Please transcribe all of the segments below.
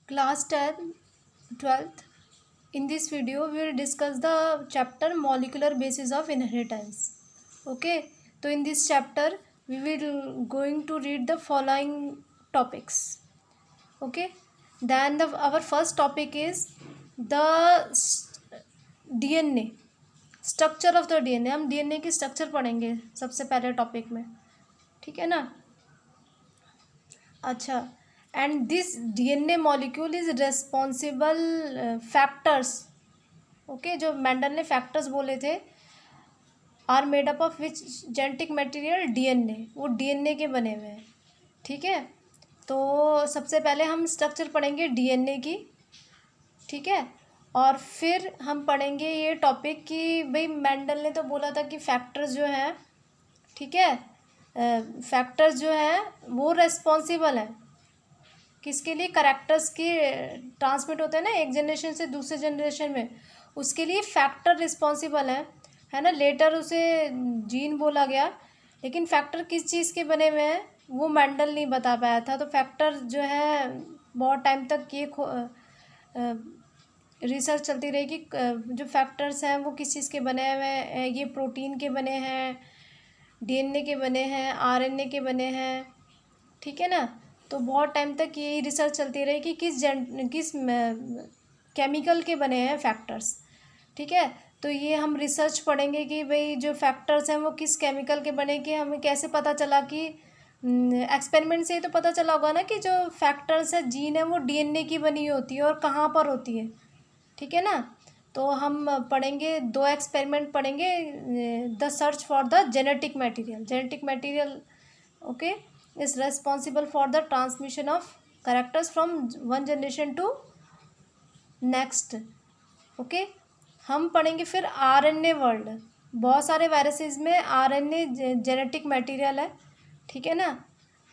Class 10, 12th. In this video, we will discuss the chapter Molecular Basis of Inheritance. Okay. So in this chapter, we will going to read the following topics. Okay. Then our first topic is the DNA. Structure of the DNA. हम DNA की structure पढ़ेंगे सबसे पहले topic में. ठीक है ना. अच्छा. And this DNA molecule is responsible factors. Okay. जो मेंडल ने फैक्टर्स बोले थे, are made up of which genetic material DNA. वो डीएनए के बने हुए हैं. ठीक है. तो सबसे पहले हम स्ट्रक्चर पढ़ेंगे डीएनए की. ठीक है. और फिर हम पढ़ेंगे ये टॉपिक कि भाई मेंडल ने तो बोला था कि फैक्टर्स जो हैं, ठीक है, फैक्टर्स जो हैं वो रेस्पॉन्सिबल हैं किसके लिए, करैक्टर्स की ट्रांसमिट होते हैं ना एक जनरेशन से दूसरे जनरेशन में, उसके लिए फैक्टर रिस्पॉन्सिबल है ना. लेटर उसे जीन बोला गया, लेकिन फैक्टर किस चीज़ के बने हुए हैं वो मेंडल नहीं बता पाया था. तो फैक्टर जो है बहुत टाइम तक ये रिसर्च चलती रही कि जो फैक्टर्स हैं वो किस चीज़ के बने हुए हैं. ये प्रोटीन के बने हैं, डीएनए के बने हैं, आरएनए के बने हैं. ठीक है ना. तो बहुत टाइम तक यही रिसर्च चलती रही कि किस केमिकल के बने हैं फैक्टर्स. ठीक है. तो ये हम रिसर्च पढ़ेंगे कि भाई जो फैक्टर्स हैं वो किस केमिकल के बने, कि हमें कैसे पता चला कि एक्सपेरिमेंट से ही तो पता चला होगा ना कि जो फैक्टर्स है जीन है वो डीएनए की बनी होती है और कहाँ पर होती है. ठीक है ना. तो हम पढ़ेंगे 2 एक्सपेरिमेंट पढ़ेंगे. The search for the genetic material okay is responsible for the transmission of characters from one generation to next. Okay. हम पढ़ेंगे फिर आरएनए वर्ल्ड. बहुत सारे वायरसेस में आरएनए जेनेटिक मटेरियल है. ठीक है ना.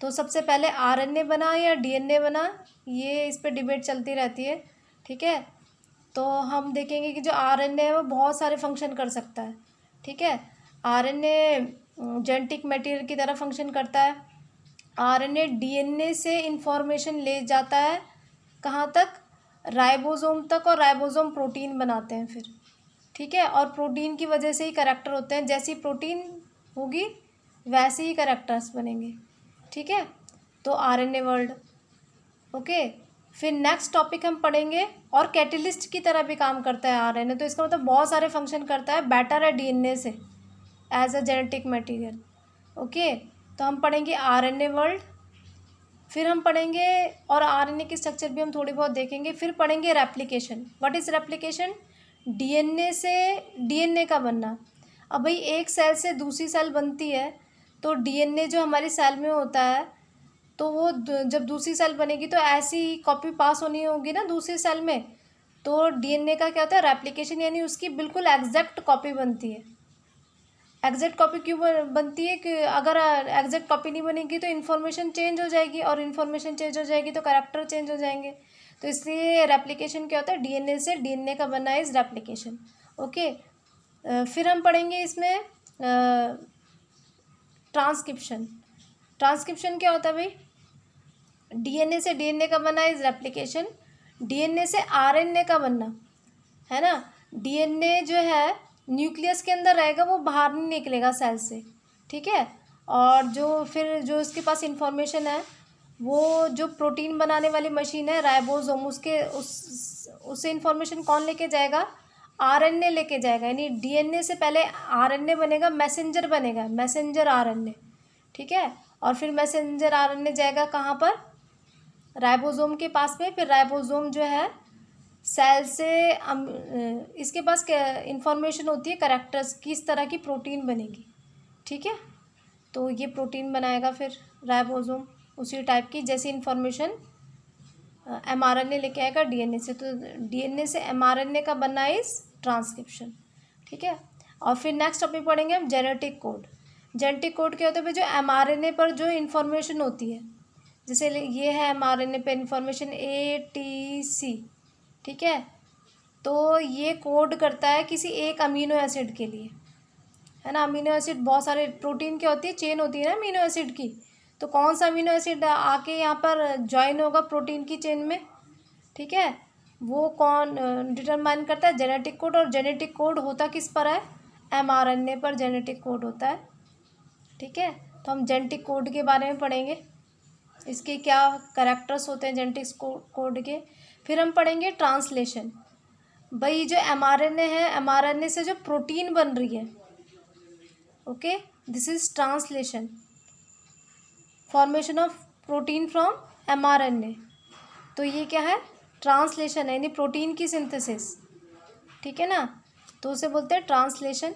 तो सबसे पहले आरएनए बना या डीएनए बना, ये इस पर डिबेट चलती रहती है. ठीक है. तो हम देखेंगे कि जो आरएनए है वो बहुत सारे फंक्शन कर सकता है. ठीक है. आरएनए जेनेटिक मटेरियल की तरह फंक्शन करता है. आरएनए डीएनए से इंफॉर्मेशन ले जाता है कहाँ तक, राइबोसोम तक, और राइबोसोम प्रोटीन बनाते हैं फिर. ठीक है. और प्रोटीन की वजह से ही करैक्टर होते हैं. जैसी प्रोटीन होगी वैसे ही करैक्टर्स बनेंगे. ठीक है. तो आरएनए वर्ल्ड. ओके. फिर नेक्स्ट टॉपिक हम पढ़ेंगे और कैटलिस्ट की तरह भी काम करता है आरएनए. तो इसका मतलब बहुत सारे फंक्शन करता है, बेटर है डीएनए से as a genetic material. Okay. तो हम पढ़ेंगे आरएनए वर्ल्ड. फिर हम पढ़ेंगे और आरएनए की स्ट्रक्चर भी हम थोड़ी बहुत देखेंगे. फिर पढ़ेंगे replication. What is replication? DNA से डीएनए का बनना. अब भाई एक सेल से दूसरी सेल बनती है तो डीएनए जो हमारी सेल में होता है तो वो जब दूसरी सेल बनेगी तो ऐसी कॉपी पास होनी होगी ना दूसरी सेल में. तो डीएनए का क्या होता है, रेप्लिकेशन, यानी उसकी बिल्कुल एग्जैक्ट कॉपी बनती है. एग्जैक्ट कॉपी क्यों बनती है कि अगर एग्जैक्ट कॉपी नहीं बनेगी तो इन्फॉर्मेशन चेंज हो जाएगी, और इन्फॉर्मेशन चेंज हो जाएगी तो कैरेक्टर चेंज हो जाएंगे. तो इसलिए रेप्लिकेशन क्या होता है, डीएनए से डीएनए का बनना इज रेप्लिकेशन. ओके. फिर हम पढ़ेंगे इसमें ट्रांसक्रिप्शन. ट्रांसक्रिप्शन क्या होता है भाई, डीएनए से डीएनए का बनना इज रेप्लिकेशन. डीएनए से आरएनए का बनना है ना. डीएनए जो है न्यूक्लियस के अंदर रहेगा, वो बाहर नहीं निकलेगा सेल से. ठीक है. और जो इसके पास इंफॉर्मेशन है वो जो प्रोटीन बनाने वाली मशीन है राइबोसोम, उससे इंफॉर्मेशन कौन लेके जाएगा, आरएनए लेके जाएगा. यानी डीएनए से पहले आरएनए बनेगा, मैसेंजर आरएनए. ठीक है. और फिर मैसेंजर आरएनए जाएगा कहाँ पर, राइबोसोम के पास में. फिर राइबोसोम जो है सेल से इसके पास इंफॉर्मेशन होती है कैरेक्टर्स, किस तरह की प्रोटीन बनेगी. ठीक है. तो ये प्रोटीन बनाएगा फिर राइबोसोम उसी टाइप की जैसी इंफॉर्मेशन एमआरएनए लेके आएगा डीएनए से. तो डीएनए से एमआरएनए का बनना इज ट्रांसक्रिप्शन. ठीक है. और फिर नेक्स्ट टॉपिक पढ़ेंगे हम जेनेटिक कोड. जेनेटिक कोड क्या होता है, जो एमआरएनए पर जो इंफॉर्मेशन होती है, जैसे ये है एमआरएनए पे इंफॉर्मेशन ATC. ठीक है. तो ये कोड करता है किसी एक अमीनो एसिड के लिए, है ना. अमीनो एसिड बहुत सारे, प्रोटीन क्या होती है, चेन होती है ना अमीनो एसिड की. तो कौन सा अमीनो एसिड आके यहाँ पर ज्वाइन होगा प्रोटीन की चेन में, ठीक है, वो कौन डिटरमाइन करता है? Genetic code. और जेनेटिक कोड होता किस पर है? mRNA पर जेनेटिक कोड होता है। ठीक है, तो हम जेनेटिक कोड के बारे में पढ़ेंगे, इसके क्या कैरेक्टर्स होते हैं जेनेटिक कोड के। फिर हम पढ़ेंगे ट्रांसलेशन। भाई जो mRNA है, mRNA से जो प्रोटीन बन रही है, okay, this is translation, formation of protein from mRNA। तो ये क्या है? ट्रांसलेशन है, यानी प्रोटीन की सिंथेसिस। ठीक है ना, तो उसे बोलते हैं ट्रांसलेशन।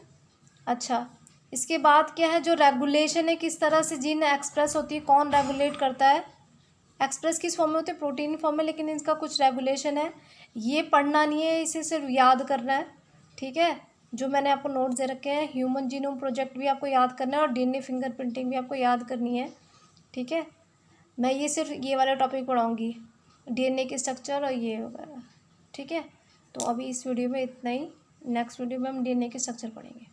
अच्छा, इसके बाद क्या है? जो रेगुलेशन है, किस तरह से जीन एक्सप्रेस होती है, कौन रेगुलेट करता है? एक्सप्रेस किस फॉर्म में होते हैं? प्रोटीन फॉर्म में, लेकिन इसका कुछ रेगुलेशन है। ये पढ़ना नहीं है, इसे सिर्फ याद करना है। ठीक है, जो मैंने आपको नोट्स दे रखे हैं, ह्यूमन जीनोम प्रोजेक्ट भी आपको याद करना है और डीएनए फिंगरप्रिंटिंग भी आपको याद करनी है। ठीक है, मैं ये सिर्फ ये वाला टॉपिक पढ़ाऊँगी, डीएनए की स्ट्रक्चर और ये वगैरह। ठीक है, तो अभी इस वीडियो में इतना ही। नेक्स्ट वीडियो में हम डीएनए की स्ट्रक्चर पढ़ेंगे।